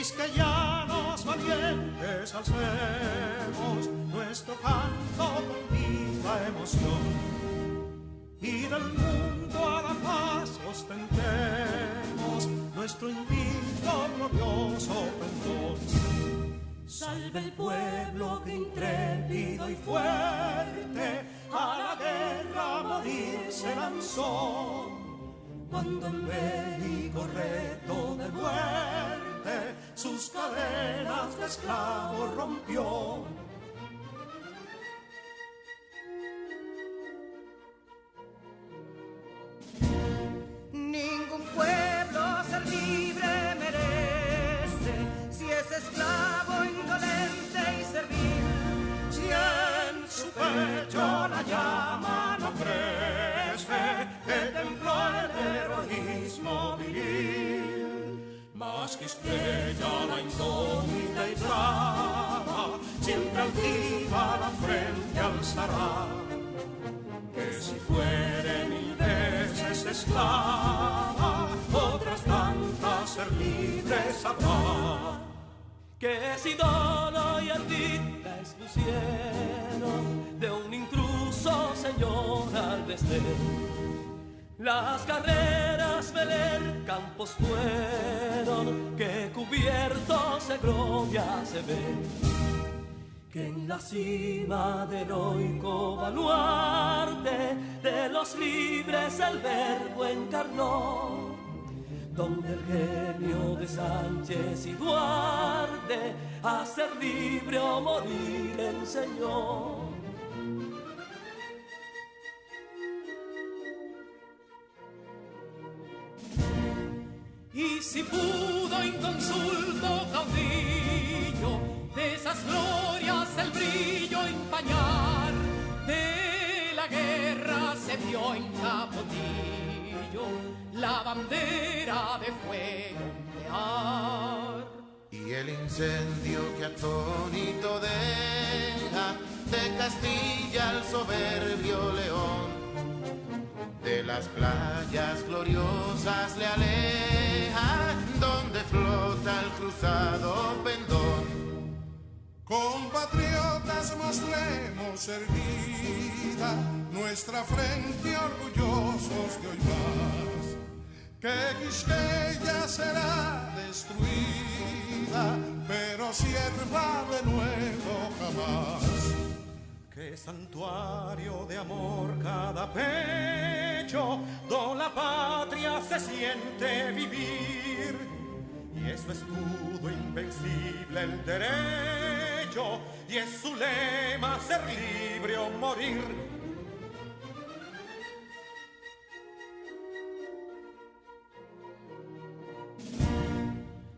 quisqueyanos valientes alcemos nuestro canto con viva emoción, y del mundo a la paz ostentemos nuestro invicto glorioso pendón. Salve el pueblo que intrépido y fuerte a la guerra morir se lanzó, cuando en bélico reto de muerte sus cadenas de esclavos rompió. Ningún pueblo ser libre merece si es esclavo, indolente y servil. Si en su pecho la llama no crece, que templó el heroísmo viril, más que estrella la indómita y brava, siempre altiva la frente alzará, que si fuere mil veces esclava, otras tantas ser libres habrá. Que si Dona y Ardid la expusieron de un intruso señor al desdén, las carreras Belén campos fueron, que cubiertos de gloria se ven, que en la cima del heroico baluarte de los libres el verbo encarnó, donde el genio de Sánchez y Duarte a ser libre o morir enseñó. Y si pudo inconsulto caudillo de esas glorias el brillo empañar, de la guerra se vio en Capotillo la bandera de fuego ondear. Y el incendio que atónito deja de Castilla al soberbio león, de las playas gloriosas le aleja, donde flota el cruzado pendón. Compatriotas, mostremos erguida nuestra frente orgullosos de hoy más, que Quisqueya será destruida, pero sierva de nuevo jamás. Que santuario de amor cada pecho, donde la patria se siente vivir, y es su escudo invencible el derecho, y es su lema ser libre o morir.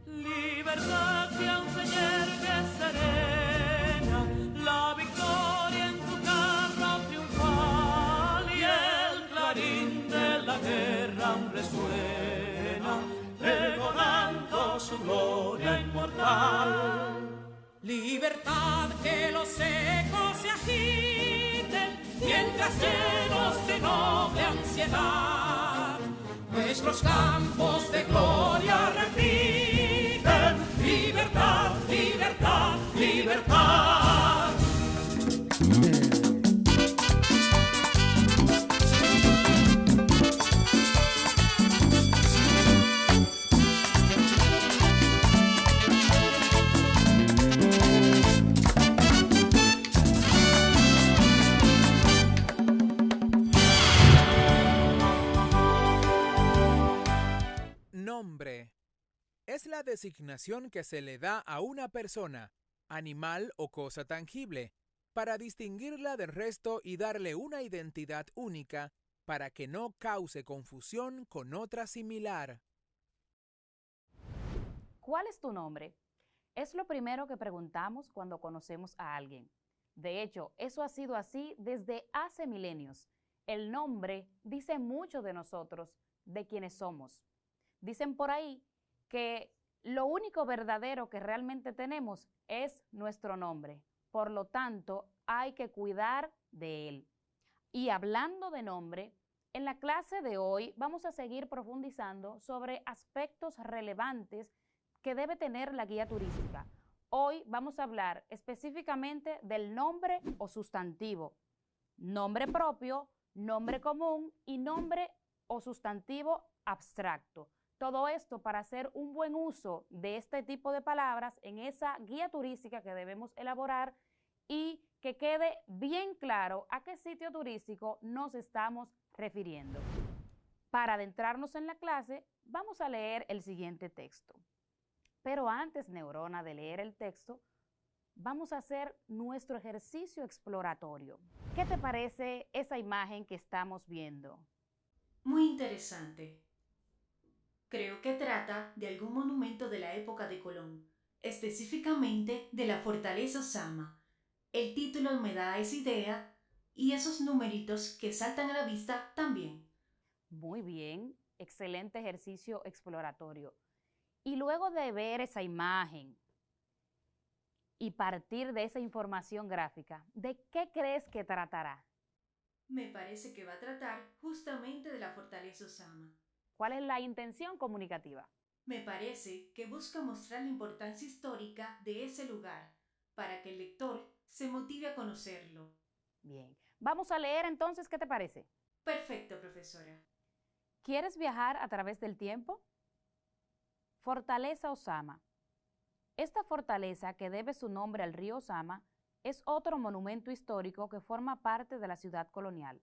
Libertad que aún se yergue serena, la victoria en su carro triunfal, y el clarín de la guerra aún resuena, pregonando su gloria inmortal. Libertad, que los ecos se agiten mientras llenos de noble ansiedad nuestros campos de gloria repiten. Libertad, libertad, libertad. Nombre es la designación que se le da a una persona, animal o cosa tangible, para distinguirla del resto y darle una identidad única para que no cause confusión con otra similar. ¿Cuál es tu nombre? Es lo primero que preguntamos cuando conocemos a alguien. De hecho, eso ha sido así desde hace milenios. El nombre dice mucho de nosotros, de quienes somos. Dicen por ahí que lo único verdadero que realmente tenemos es nuestro nombre. Por lo tanto, hay que cuidar de él. Y hablando de nombre, en la clase de hoy vamos a seguir profundizando sobre aspectos relevantes que debe tener la guía turística. Hoy vamos a hablar específicamente del nombre o sustantivo, nombre propio, nombre común y nombre o sustantivo abstracto. Todo esto para hacer un buen uso de este tipo de palabras en esa guía turística que debemos elaborar y que quede bien claro a qué sitio turístico nos estamos refiriendo. Para adentrarnos en la clase, vamos a leer el siguiente texto. Pero antes, Neurona, de leer el texto, vamos a hacer nuestro ejercicio exploratorio. ¿Qué te parece esa imagen que estamos viendo? Muy interesante. Creo que trata de algún monumento de la época de Colón, específicamente de la Fortaleza Osama. El título me da esa idea y esos numeritos que saltan a la vista también. Muy bien, excelente ejercicio exploratorio. Y luego de ver esa imagen y partir de esa información gráfica, ¿de qué crees que tratará? Me parece que va a tratar justamente de la Fortaleza Osama. ¿Cuál es la intención comunicativa? Me parece que busca mostrar la importancia histórica de ese lugar para que el lector se motive a conocerlo. Bien, vamos a leer entonces, ¿qué te parece? Perfecto, profesora. ¿Quieres viajar a través del tiempo? Fortaleza Osama. Esta fortaleza, que debe su nombre al río Osama, es otro monumento histórico que forma parte de la ciudad colonial.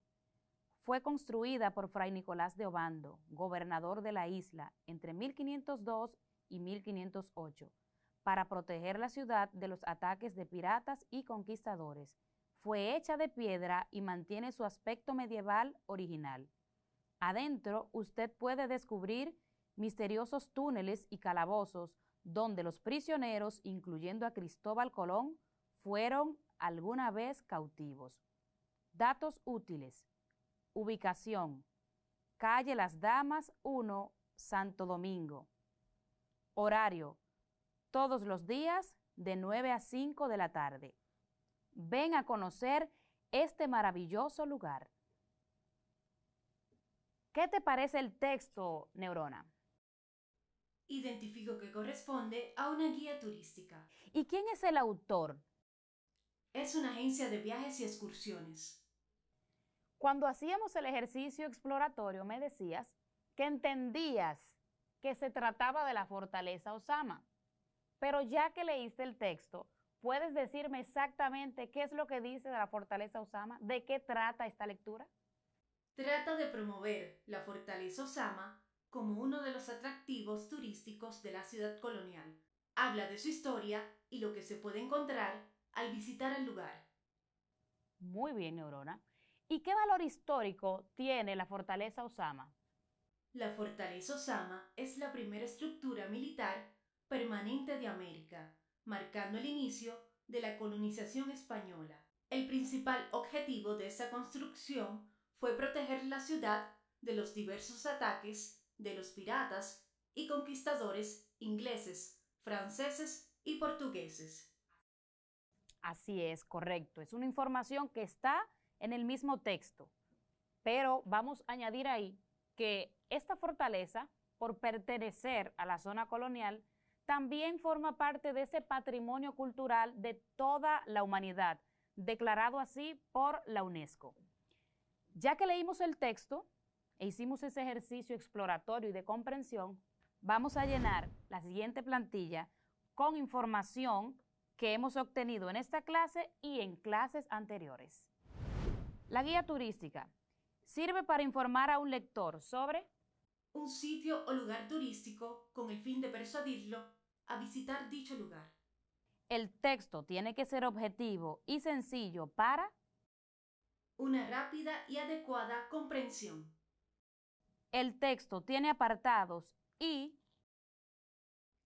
Fue construida por Fray Nicolás de Obando, gobernador de la isla, entre 1502 y 1508, para proteger la ciudad de los ataques de piratas y conquistadores. Fue hecha de piedra y mantiene su aspecto medieval original. Adentro, usted puede descubrir misteriosos túneles y calabozos donde los prisioneros, incluyendo a Cristóbal Colón, fueron alguna vez cautivos. Datos útiles. Ubicación: calle Las Damas 1, Santo Domingo. Horario: todos los días de 9 a 5 de la tarde. Ven a conocer este maravilloso lugar. ¿Qué te parece el texto, Neurona? Identifico que corresponde a una guía turística. ¿Y quién es el autor? Es una agencia de viajes y excursiones. Cuando hacíamos el ejercicio exploratorio me decías que entendías que se trataba de la Fortaleza Osama, pero ya que leíste el texto, ¿puedes decirme exactamente qué es lo que dice de la Fortaleza Osama? ¿De qué trata esta lectura? Trata de promover la Fortaleza Osama como uno de los atractivos turísticos de la ciudad colonial. Habla de su historia y lo que se puede encontrar al visitar el lugar. Muy bien, Neurona. ¿Y qué valor histórico tiene la Fortaleza Osama? La Fortaleza Osama es la primera estructura militar permanente de América, marcando el inicio de la colonización española. El principal objetivo de esta construcción fue proteger la ciudad de los diversos ataques de los piratas y conquistadores ingleses, franceses y portugueses. Así es, correcto. Es una información que está en el mismo texto, pero vamos a añadir ahí que esta fortaleza, por pertenecer a la zona colonial, también forma parte de ese patrimonio cultural de toda la humanidad, declarado así por la UNESCO. Ya que leímos el texto e hicimos ese ejercicio exploratorio y de comprensión, vamos a llenar la siguiente plantilla con información que hemos obtenido en esta clase y en clases anteriores. La guía turística sirve para informar a un lector sobre un sitio o lugar turístico con el fin de persuadirlo a visitar dicho lugar. El texto tiene que ser objetivo y sencillo para una rápida y adecuada comprensión. El texto tiene apartados y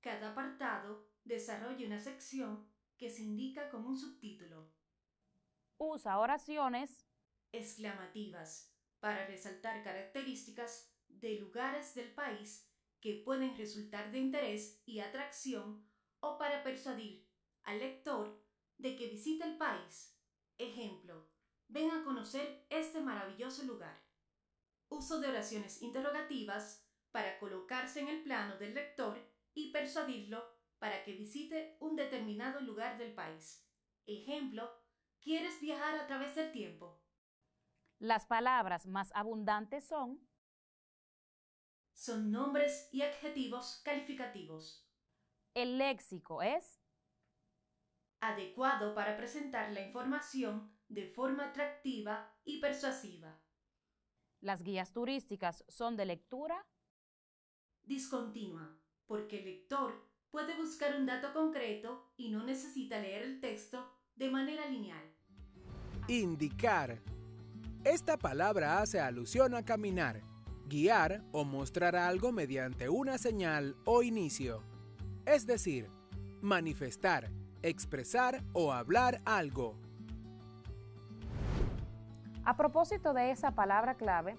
cada apartado desarrolla una sección que se indica con un subtítulo. Usa oraciones exclamativas para resaltar características de lugares del país que pueden resultar de interés y atracción o para persuadir al lector de que visite el país. Ejemplo: ven a conocer este maravilloso lugar. Uso de oraciones interrogativas para colocarse en el plano del lector y persuadirlo para que visite un determinado lugar del país. Ejemplo, ¿quieres viajar a través del tiempo? Las palabras más abundantes son nombres y adjetivos calificativos. el léxico es adecuado para presentar la información de forma atractiva y persuasiva. las guías turísticas son de lectura discontinua, porque el lector puede buscar un dato concreto y no necesita leer el texto de manera lineal. Indicar. Esta palabra hace alusión a caminar, guiar o mostrar algo mediante una señal o inicio. Es decir, manifestar, expresar o hablar algo. A propósito de esa palabra clave,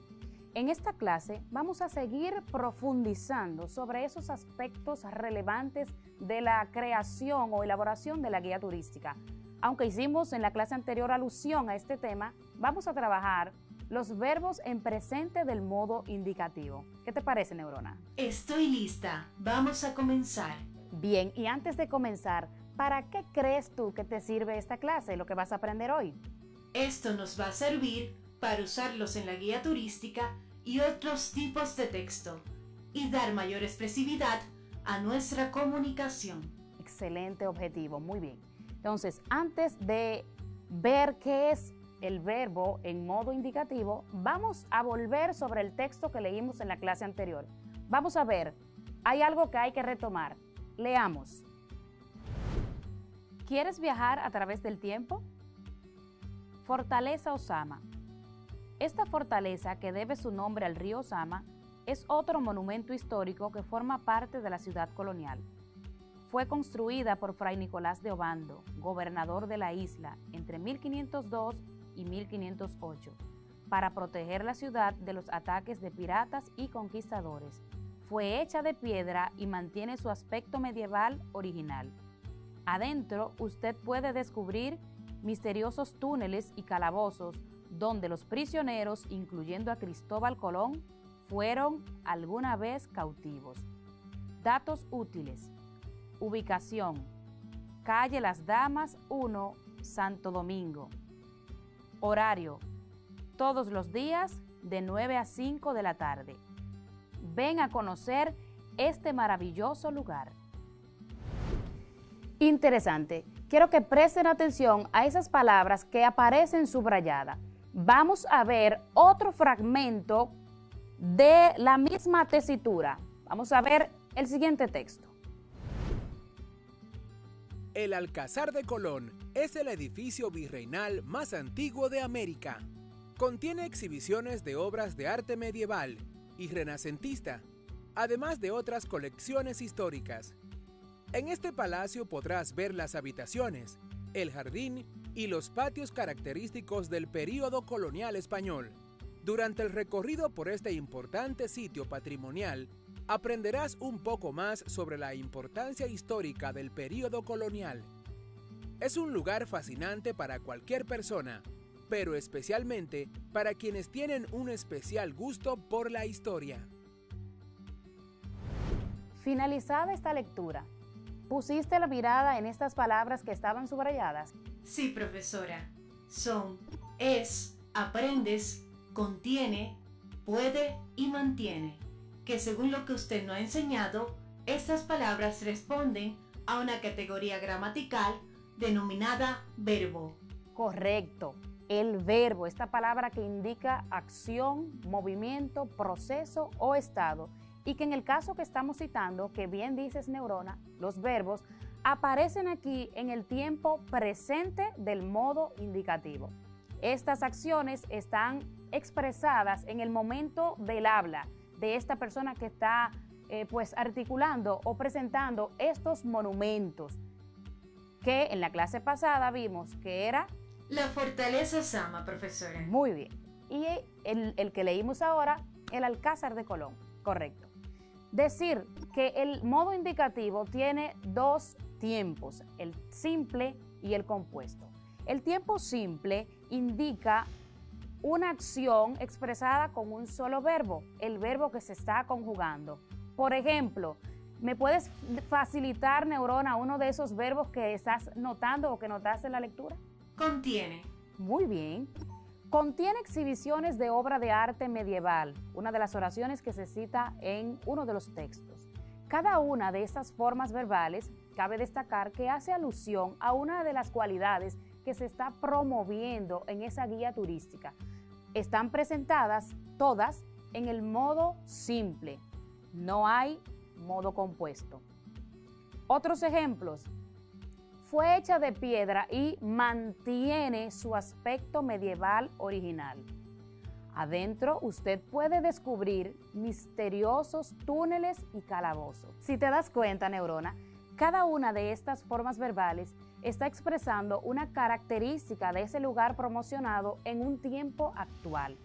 en esta clase vamos a seguir profundizando sobre esos aspectos relevantes de la creación o elaboración de la guía turística. Aunque hicimos en la clase anterior alusión a este tema, vamos a trabajar los verbos en presente del modo indicativo. ¿Qué te parece, Neurona? Estoy lista. Vamos a comenzar. Bien, y antes de comenzar, ¿para qué crees tú que te sirve esta clase, lo que vas a aprender hoy? Esto nos va a servir para usarlos en la guía turística y otros tipos de texto y dar mayor expresividad a nuestra comunicación. Excelente objetivo, muy bien. Entonces, antes de ver qué es el verbo en modo indicativo, vamos a volver sobre el texto que leímos en la clase anterior. Vamos a ver, hay algo que hay que retomar. Leamos. ¿Quieres viajar a través del tiempo? Fortaleza Osama. Esta fortaleza, que debe su nombre al río Osama, es otro monumento histórico que forma parte de la ciudad colonial. Fue construida por Fray Nicolás de Obando, gobernador de la isla, entre 1502 y 1508, para proteger la ciudad de los ataques de piratas y conquistadores. Fue hecha de piedra y mantiene su aspecto medieval original. Adentro, usted puede descubrir misteriosos túneles y calabozos donde los prisioneros, incluyendo a Cristóbal Colón, fueron alguna vez cautivos. Datos útiles. Ubicación: calle Las Damas 1, Santo Domingo. Horario: todos los días de 9 a 5 de la tarde. Ven a conocer este maravilloso lugar. Interesante. Quiero que presten atención a esas palabras que aparecen subrayadas. Vamos a ver otro fragmento de la misma tesitura. Vamos a ver el siguiente texto. El Alcázar de Colón es el edificio virreinal más antiguo de América. Contiene exhibiciones de obras de arte medieval y renacentista, además de otras colecciones históricas. En este palacio podrás ver las habitaciones, el jardín y los patios característicos del período colonial español. Durante el recorrido por este importante sitio patrimonial, aprenderás un poco más sobre la importancia histórica del período colonial. Es un lugar fascinante para cualquier persona, pero especialmente para quienes tienen un especial gusto por la historia. Finalizada esta lectura, ¿pusiste la mirada en estas palabras que estaban subrayadas? Sí, profesora. Son, es, aprendes, contiene, puede y mantiene, que según lo que usted nos ha enseñado, estas palabras responden a una categoría gramatical denominada verbo. Correcto. El verbo, esta palabra que indica acción, movimiento, proceso o estado, y que en el caso que estamos citando, que bien dices, Neurona, los verbos aparecen aquí en el tiempo presente del modo indicativo. Estas acciones están expresadas en el momento del habla de esta persona que está articulando o presentando estos monumentos que en la clase pasada vimos que era la fortaleza Osama, profesora. Muy bien. Y el que leímos ahora, el Alcázar de Colón. Correcto. Decir que el modo indicativo tiene dos tiempos, el simple y el compuesto. El tiempo simple indica una acción expresada con un solo verbo, el verbo que se está conjugando. Por ejemplo, ¿Me puedes facilitar, Neurona, uno de esos verbos que estás notando o que notaste en la lectura? Contiene. Muy bien. Contiene exhibiciones de obra de arte medieval, una de las oraciones que se cita en uno de los textos. Cada una de estas formas verbales cabe destacar que hace alusión a una de las cualidades que se está promoviendo en esa guía turística. Están presentadas todas en el modo simple. No hay modo compuesto. Otros ejemplos. Fue hecha de piedra y mantiene su aspecto medieval original. Adentro usted puede descubrir misteriosos túneles y calabozos. Si te das cuenta, Neurona, cada una de estas formas verbales está expresando una característica de ese lugar promocionado en un tiempo actual.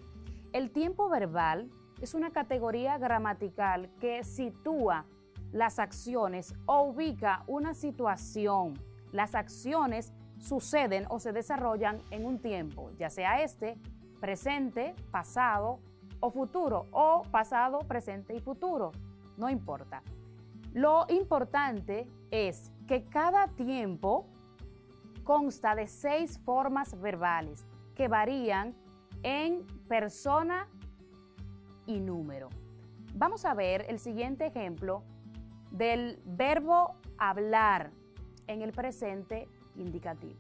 El tiempo verbal es una categoría gramatical que sitúa las acciones o ubica una situación. Las acciones suceden o se desarrollan en un tiempo, ya sea presente, pasado o futuro, o pasado, presente y futuro, no importa. Lo importante es que cada tiempo consta de 6 formas verbales que varían en persona y número. Vamos a ver el siguiente ejemplo del verbo hablar en el presente indicativo.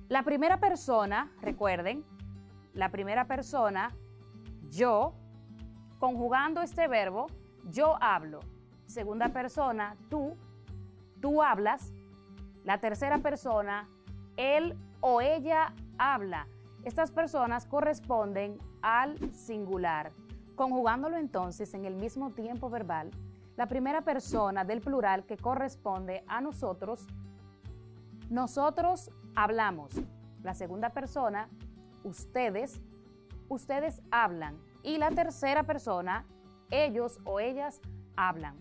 La primera persona, recuerden, la primera persona, yo, conjugando este verbo, yo hablo. Segunda persona, tú hablas. La tercera persona, él o ella habla. Estas personas corresponden al singular. Conjugándolo entonces en el mismo tiempo verbal, la primera persona del plural que corresponde a nosotros hablamos. La segunda persona, ustedes hablan. Y la tercera persona, ellos o ellas hablan.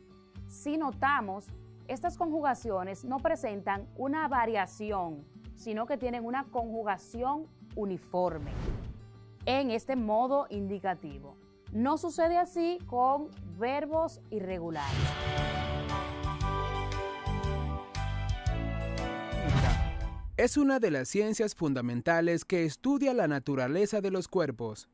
Si notamos, estas conjugaciones no presentan una variación, sino que tienen una conjugación uniforme en este modo indicativo. No sucede así con verbos irregulares. Es una de las ciencias fundamentales que estudia la naturaleza de los cuerpos.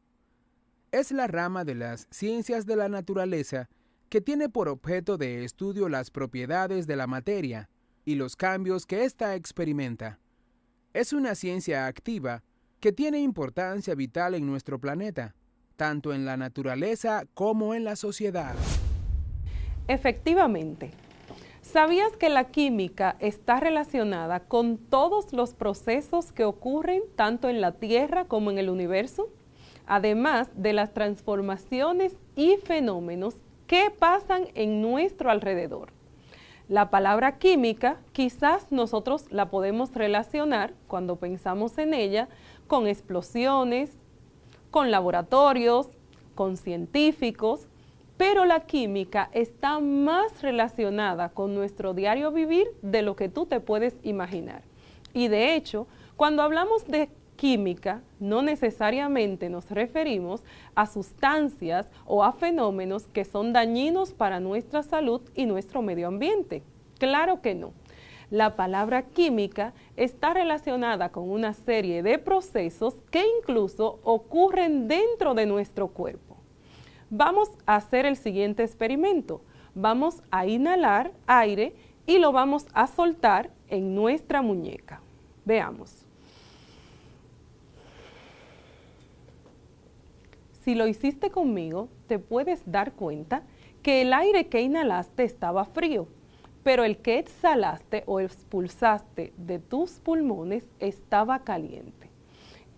Es la rama de las ciencias de la naturaleza que tiene por objeto de estudio las propiedades de la materia y los cambios que ésta experimenta. Es una ciencia activa que tiene importancia vital en nuestro planeta, tanto en la naturaleza como en la sociedad. Efectivamente. ¿Sabías que la química está relacionada con todos los procesos que ocurren tanto en la Tierra como en el universo? Además de las transformaciones y fenómenos que pasan en nuestro alrededor. La palabra química quizás nosotros la podemos relacionar, cuando pensamos en ella, con explosiones, con laboratorios, con científicos, pero la química está más relacionada con nuestro diario vivir de lo que tú te puedes imaginar. Y de hecho, cuando hablamos de química, no necesariamente nos referimos a sustancias o a fenómenos que son dañinos para nuestra salud y nuestro medio ambiente. Claro que no. La palabra química está relacionada con una serie de procesos que incluso ocurren dentro de nuestro cuerpo. Vamos a hacer el siguiente experimento. Vamos a inhalar aire y lo vamos a soltar en nuestra muñeca. Veamos. Si lo hiciste conmigo, te puedes dar cuenta que el aire que inhalaste estaba frío, pero el que exhalaste o expulsaste de tus pulmones estaba caliente.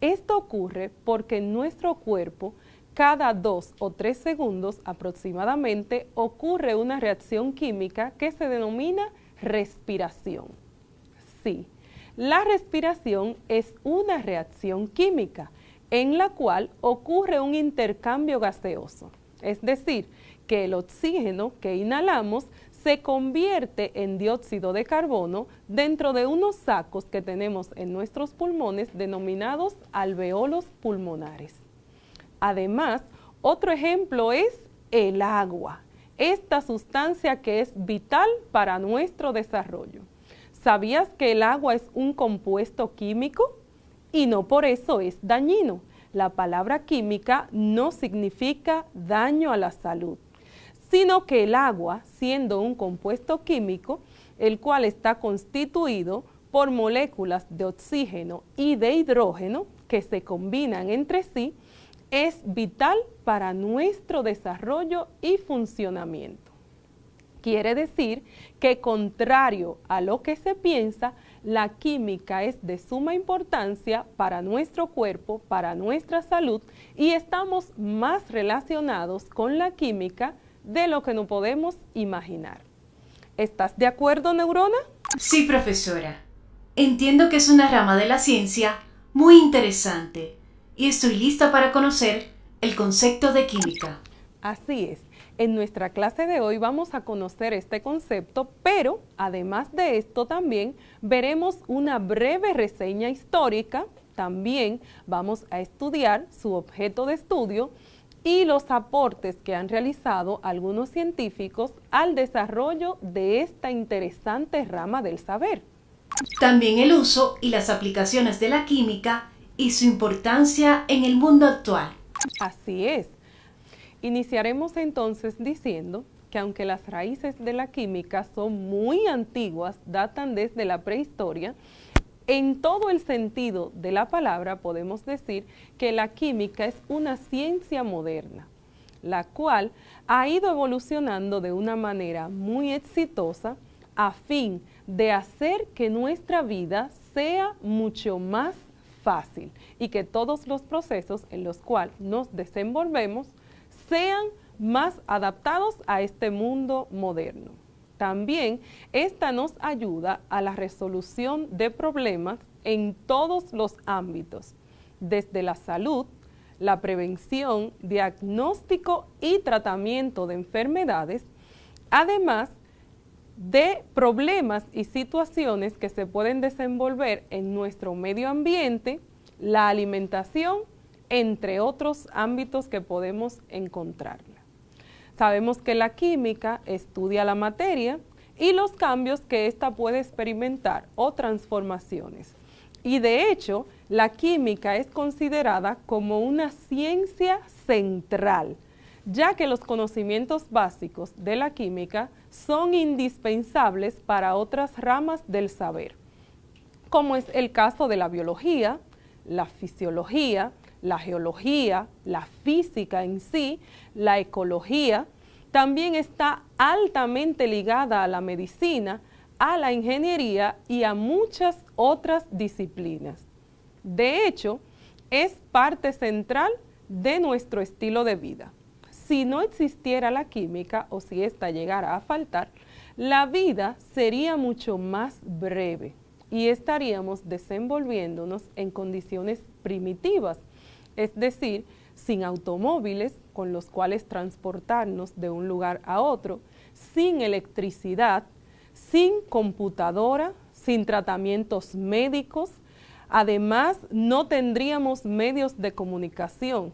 Esto ocurre porque en nuestro cuerpo, cada 2 o 3 segundos aproximadamente, ocurre una reacción química que se denomina respiración. Sí, la respiración es una reacción química en la cual ocurre un intercambio gaseoso, es decir, que el oxígeno que inhalamos se convierte en dióxido de carbono dentro de unos sacos que tenemos en nuestros pulmones denominados alveolos pulmonares. Además, otro ejemplo es el agua. esta sustancia que es vital para nuestro desarrollo. ¿Sabías que el agua es un compuesto químico? Y no por eso es dañino. La palabra química no significa daño a la salud, sino que el agua, siendo un compuesto químico, el cual está constituido por moléculas de oxígeno y de hidrógeno que se combinan entre sí, es vital para nuestro desarrollo y funcionamiento. Quiere decir que, contrario a lo que se piensa, la química es de suma importancia para nuestro cuerpo, para nuestra salud, y estamos más relacionados con la química de lo que no podemos imaginar. ¿Estás de acuerdo, Neurona? Sí, profesora. Entiendo que es una rama de la ciencia muy interesante y estoy lista para conocer el concepto de química. Así es. En nuestra clase de hoy vamos a conocer este concepto, pero además de esto también veremos una breve reseña histórica. También vamos a estudiar su objeto de estudio y los aportes que han realizado algunos científicos al desarrollo de esta interesante rama del saber. También el uso y las aplicaciones de la química y su importancia en el mundo actual. Así es. Iniciaremos entonces diciendo que aunque las raíces de la química son muy antiguas, datan desde la prehistoria, en todo el sentido de la palabra podemos decir que la química es una ciencia moderna, la cual ha ido evolucionando de una manera muy exitosa a fin de hacer que nuestra vida sea mucho más fácil y que todos los procesos en los cuales nos desenvolvemos sean más adaptados a este mundo moderno. También esta nos ayuda a la resolución de problemas en todos los ámbitos, desde la salud, la prevención, diagnóstico y tratamiento de enfermedades, además de problemas y situaciones que se pueden desenvolver en nuestro medio ambiente, la alimentación, entre otros ámbitos que podemos encontrar. Sabemos que la química estudia la materia y los cambios que ésta puede experimentar o transformaciones. Y de hecho, la química es considerada como una ciencia central, ya que los conocimientos básicos de la química son indispensables para otras ramas del saber, como es el caso de la biología, la fisiología, la geología, la física en sí, la ecología. También está altamente ligada a la medicina, a la ingeniería y a muchas otras disciplinas. De hecho, es parte central de nuestro estilo de vida. Si no existiera la química o si ésta llegara a faltar, la vida sería mucho más breve y estaríamos desenvolviéndonos en condiciones primitivas, es decir, sin automóviles con los cuales transportarnos de un lugar a otro, sin electricidad, sin computadora, sin tratamientos médicos. Además, no tendríamos medios de comunicación.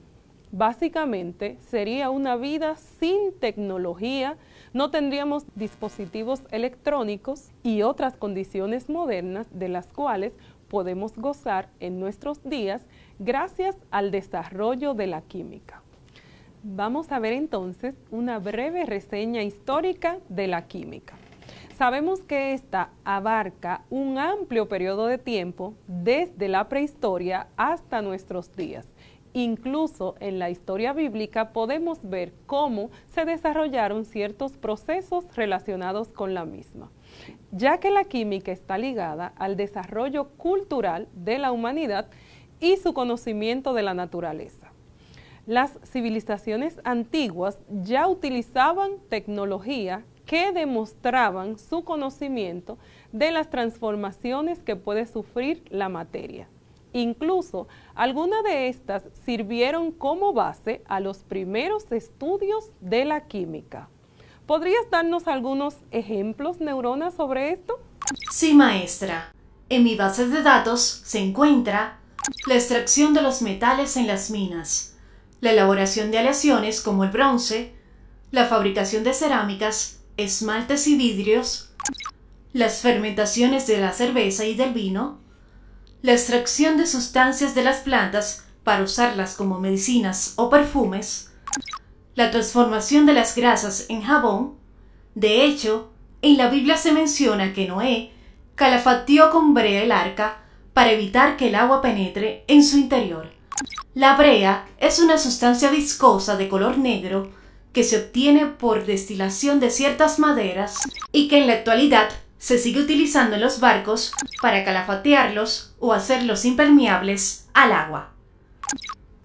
Básicamente, sería una vida sin tecnología, no tendríamos dispositivos electrónicos y otras condiciones modernas de las cuales podemos gozar en nuestros días gracias al desarrollo de la química. Vamos a ver entonces una breve reseña histórica de la química. Sabemos que esta abarca un amplio periodo de tiempo desde la prehistoria hasta nuestros días. Incluso en la historia bíblica podemos ver cómo se desarrollaron ciertos procesos relacionados con la misma, ya que la química está ligada al desarrollo cultural de la humanidad y su conocimiento de la naturaleza. Las civilizaciones antiguas ya utilizaban tecnología que demostraban su conocimiento de las transformaciones que puede sufrir la materia. Incluso algunas de estas sirvieron como base a los primeros estudios de la química. ¿Podrías darnos algunos ejemplos, Neurona, sobre esto? Sí, maestra. En mi base de datos se encuentra la extracción de los metales en las minas, la elaboración de aleaciones como el bronce, la fabricación de cerámicas, esmaltes y vidrios, las fermentaciones de la cerveza y del vino, la extracción de sustancias de las plantas para usarlas como medicinas o perfumes, la transformación de las grasas en jabón. De hecho, en la Biblia se menciona que Noé calafateó con brea el arca para evitar que el agua penetre en su interior. La brea es una sustancia viscosa de color negro que se obtiene por destilación de ciertas maderas y que en la actualidad se sigue utilizando en los barcos para calafatearlos o hacerlos impermeables al agua.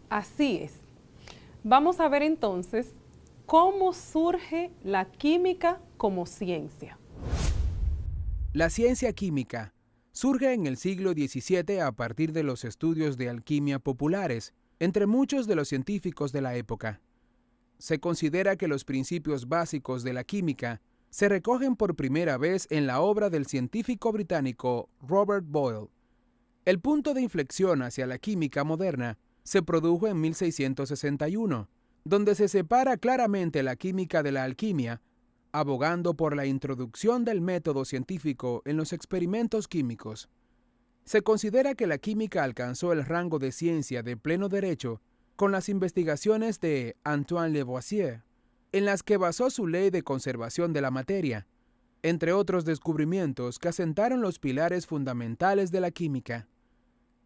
Así es. Vamos a ver entonces cómo surge la química como ciencia. La ciencia química surge en el siglo XVII a partir de los estudios de alquimia populares, entre muchos de los científicos de la época. Se considera que los principios básicos de la química se recogen por primera vez en la obra del científico británico Robert Boyle. El punto de inflexión hacia la química moderna se produjo en 1661, donde se separa claramente la química de la alquimia, abogando por la introducción del método científico en los experimentos químicos. Se considera que la química alcanzó el rango de ciencia de pleno derecho con las investigaciones de Antoine Lavoisier, en las que basó su ley de conservación de la materia, entre otros descubrimientos que asentaron los pilares fundamentales de la química.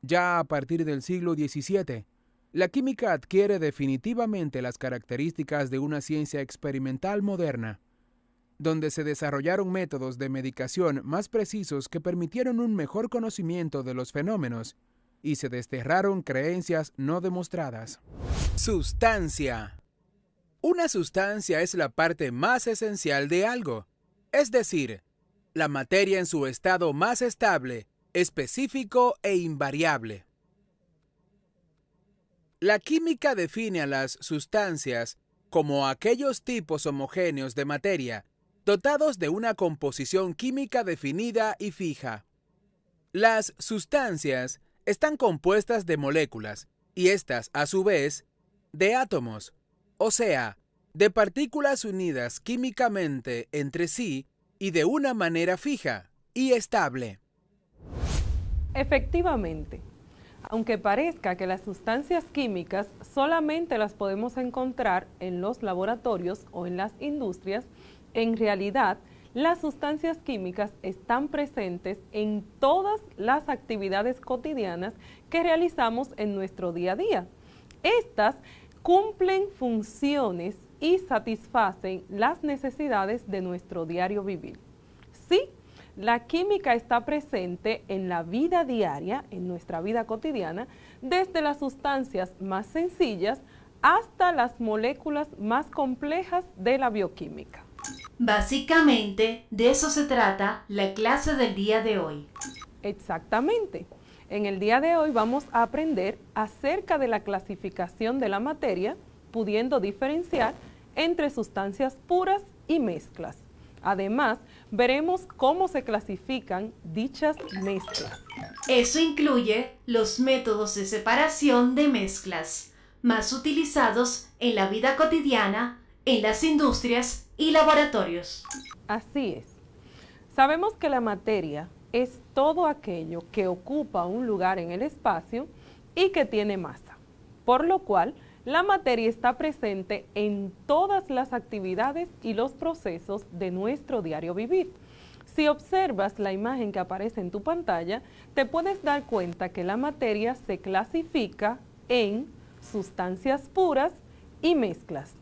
Ya a partir del siglo XVII, la química adquiere definitivamente las características de una ciencia experimental moderna, donde se desarrollaron métodos de medicación más precisos que permitieron un mejor conocimiento de los fenómenos y se desterraron creencias no demostradas. Sustancia. Una sustancia es la parte más esencial de algo, es decir, la materia en su estado más estable, específico e invariable. La química define a las sustancias como aquellos tipos homogéneos de materia dotados de una composición química definida y fija. Las sustancias están compuestas de moléculas y estas, a su vez, de átomos, o sea, de partículas unidas químicamente entre sí y de una manera fija y estable. Efectivamente, aunque parezca que las sustancias químicas solamente las podemos encontrar en los laboratorios o en las industrias, en realidad, las sustancias químicas están presentes en todas las actividades cotidianas que realizamos en nuestro día a día. Estas cumplen funciones y satisfacen las necesidades de nuestro diario vivir. Sí, la química está presente en la vida diaria, en nuestra vida cotidiana, desde las sustancias más sencillas hasta las moléculas más complejas de la bioquímica. Básicamente, de eso se trata la clase del día de hoy. Exactamente. En el día de hoy vamos a aprender acerca de la clasificación de la materia, pudiendo diferenciar entre sustancias puras y mezclas. Además, veremos cómo se clasifican dichas mezclas. Eso incluye los métodos de separación de mezclas, más utilizados en la vida cotidiana, en las industrias y laboratorios. Así es. Sabemos que la materia es todo aquello que ocupa un lugar en el espacio y que tiene masa, por lo cual la materia está presente en todas las actividades y los procesos de nuestro diario vivir. Si observas la imagen que aparece en tu pantalla, te puedes dar cuenta que la materia se clasifica en sustancias puras y mezclas.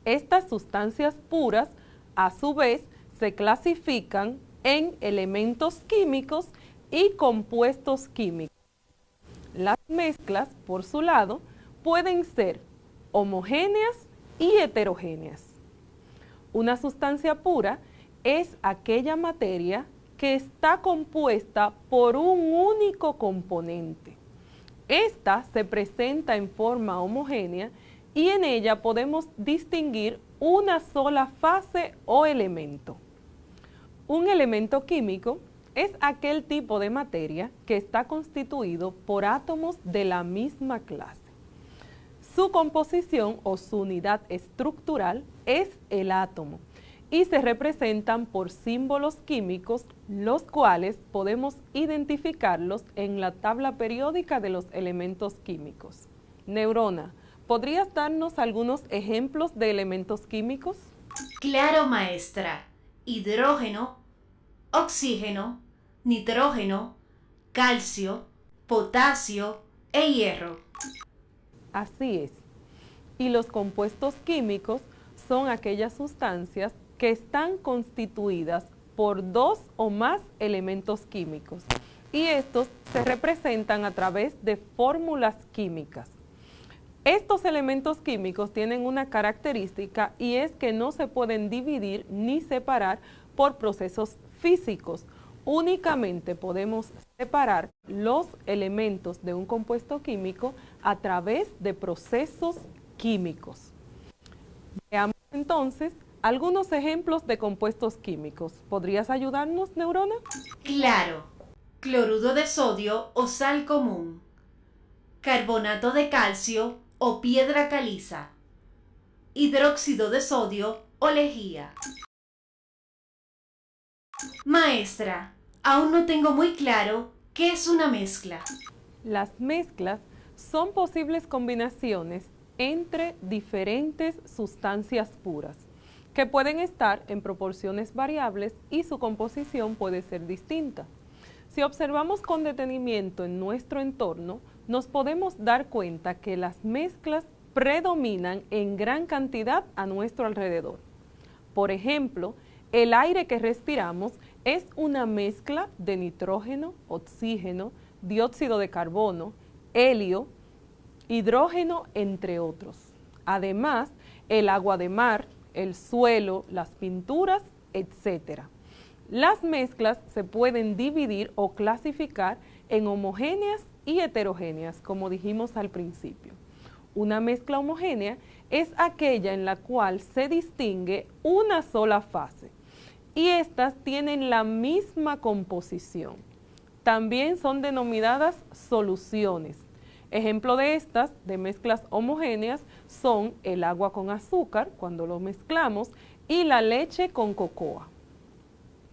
Estas sustancias puras, a su vez, se clasifican en elementos químicos y compuestos químicos. Las mezclas, por su lado, pueden ser homogéneas y heterogéneas. Una sustancia pura es aquella materia que está compuesta por un único componente. Esta se presenta en forma homogénea y en ella podemos distinguir una sola fase o elemento. Un elemento químico es aquel tipo de materia que está constituido por átomos de la misma clase. Su composición o su unidad estructural es el átomo y se representan por símbolos químicos, los cuales podemos identificarlos en la tabla periódica de los elementos químicos. Neurona, ¿podrías darnos algunos ejemplos de elementos químicos? Claro, maestra. Hidrógeno, oxígeno, nitrógeno, calcio, potasio e hierro. Así es. Y los compuestos químicos son aquellas sustancias que están constituidas por dos o más elementos químicos. Y estos se representan a través de fórmulas químicas. Estos elementos químicos tienen una característica y es que no se pueden dividir ni separar por procesos físicos. Únicamente podemos separar los elementos de un compuesto químico a través de procesos químicos. Veamos entonces algunos ejemplos de compuestos químicos. ¿Podrías ayudarnos, Neurona? Claro. Cloruro de sodio o sal común. Carbonato de calcio o piedra caliza. Hidróxido de sodio o lejía. Maestra, aún no tengo muy claro qué es una mezcla. Las mezclas son posibles combinaciones entre diferentes sustancias puras que pueden estar en proporciones variables y su composición puede ser distinta. Si observamos con detenimiento en nuestro entorno, nos podemos dar cuenta que las mezclas predominan en gran cantidad a nuestro alrededor. Por ejemplo, el aire que respiramos es una mezcla de nitrógeno, oxígeno, dióxido de carbono, helio, hidrógeno, entre otros. Además, el agua de mar, el suelo, las pinturas, etc. Las mezclas se pueden dividir o clasificar en homogéneas y heterogéneas, como dijimos al principio. Una mezcla homogénea es aquella en la cual se distingue una sola fase y estas tienen la misma composición. También son denominadas soluciones. Ejemplo de estas, de mezclas homogéneas, son el agua con azúcar, cuando lo mezclamos, y la leche con cocoa.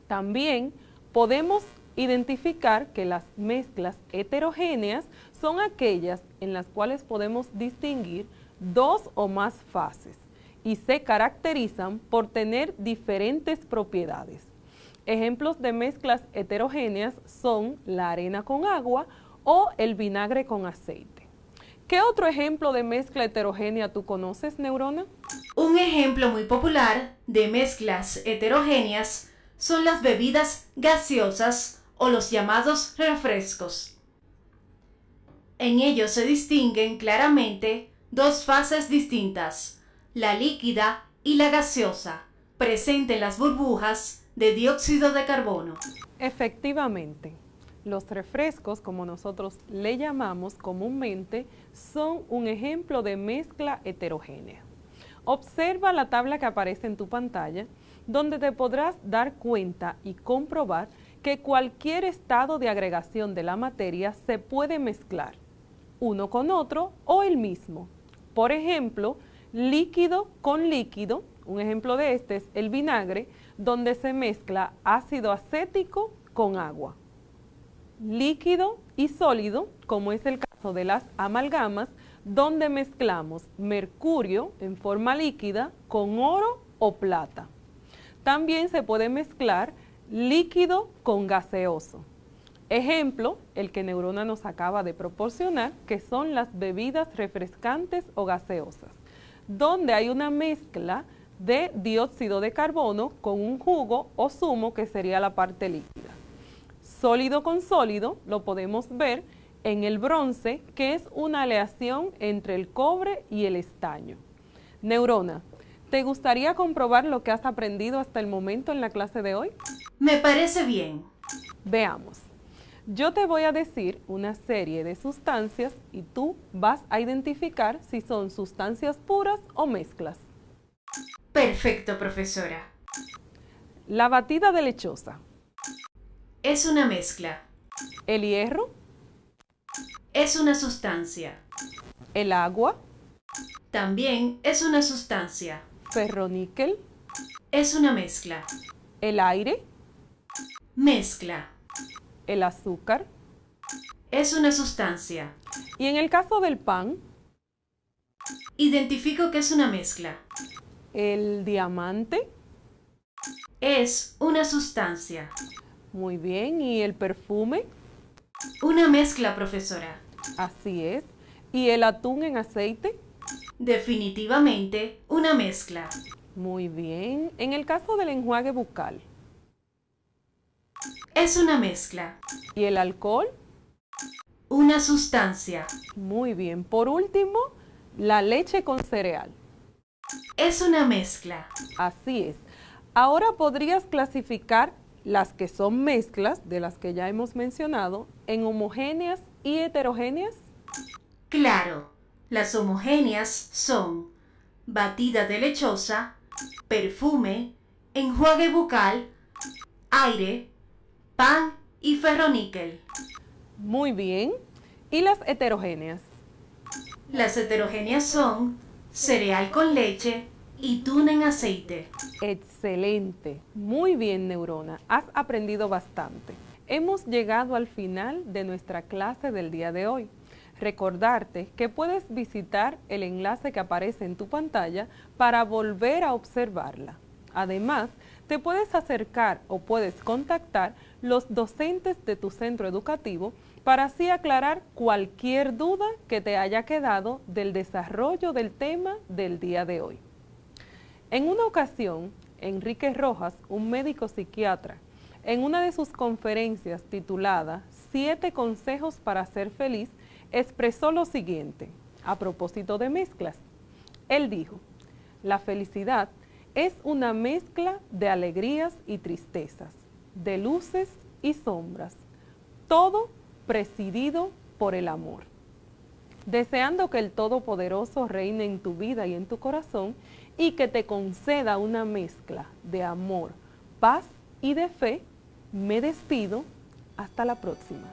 También podemos identificar que las mezclas heterogéneas son aquellas en las cuales podemos distinguir dos o más fases y se caracterizan por tener diferentes propiedades. Ejemplos de mezclas heterogéneas son la arena con agua o el vinagre con aceite. ¿Qué otro ejemplo de mezcla heterogénea tú conoces, Neurona? Un ejemplo muy popular de mezclas heterogéneas son las bebidas gaseosas o los llamados refrescos. En ellos se distinguen claramente dos fases distintas, la líquida y la gaseosa, presente en las burbujas de dióxido de carbono. Efectivamente, los refrescos, como nosotros le llamamos comúnmente, son un ejemplo de mezcla heterogénea. Observa la tabla que aparece en tu pantalla, donde te podrás dar cuenta y comprobar que cualquier estado de agregación de la materia se puede mezclar, uno con otro o el mismo. Por ejemplo, líquido con líquido, un ejemplo de este es el vinagre, donde se mezcla ácido acético con agua. Líquido y sólido, como es el caso de las amalgamas, donde mezclamos mercurio en forma líquida con oro o plata. También se puede mezclar líquido con gaseoso. Ejemplo, el que Neurona nos acaba de proporcionar, que son las bebidas refrescantes o gaseosas, donde hay una mezcla de dióxido de carbono con un jugo o zumo que sería la parte líquida. Sólido con sólido lo podemos ver en el bronce, que es una aleación entre el cobre y el estaño. Neurona, ¿te gustaría comprobar lo que has aprendido hasta el momento en la clase de hoy? Me parece bien. Veamos. Yo te voy a decir una serie de sustancias y tú vas a identificar si son sustancias puras o mezclas. Perfecto, profesora. La batida de lechosa. Es una mezcla. El hierro. Es una sustancia. El agua. También es una sustancia. Ferroníquel. Es una mezcla. El aire. Mezcla. El azúcar. Es una sustancia. Y en el caso del pan, Identifico que es una mezcla. el diamante. Es una sustancia. Muy bien. ¿Y el perfume? Una mezcla, profesora. Así es. ¿Y el atún en aceite? Definitivamente una mezcla. Muy bien. En el caso del enjuague bucal. Es una mezcla. ¿Y el alcohol? Una sustancia. Muy bien. Por último, la leche con cereal. Es una mezcla. Así es. Ahora podrías clasificar las que son mezclas, de las que ya hemos mencionado, en homogéneas y heterogéneas. Claro, las homogéneas son batida de lechosa, perfume, enjuague bucal, aire, pan y ferroníquel. Muy bien. ¿Y las heterogéneas? Las heterogéneas son cereal con leche y tuna en aceite. Excelente. Muy bien, Neurona. Has aprendido bastante. Hemos llegado al final de nuestra clase del día de hoy. Recordarte que puedes visitar el enlace que aparece en tu pantalla para volver a observarla. Además, te puedes acercar o puedes contactar los docentes de tu centro educativo para así aclarar cualquier duda que te haya quedado del desarrollo del tema del día de hoy. En una ocasión, Enrique Rojas, un médico psiquiatra, en una de sus conferencias titulada 7 consejos para ser feliz, expresó lo siguiente, a propósito de mezclas. Él dijo, la felicidad es una mezcla de alegrías y tristezas, de luces y sombras, todo presidido por el amor. Deseando que el Todopoderoso reine en tu vida y en tu corazón y que te conceda una mezcla de amor, paz y de fe, me despido. Hasta la próxima.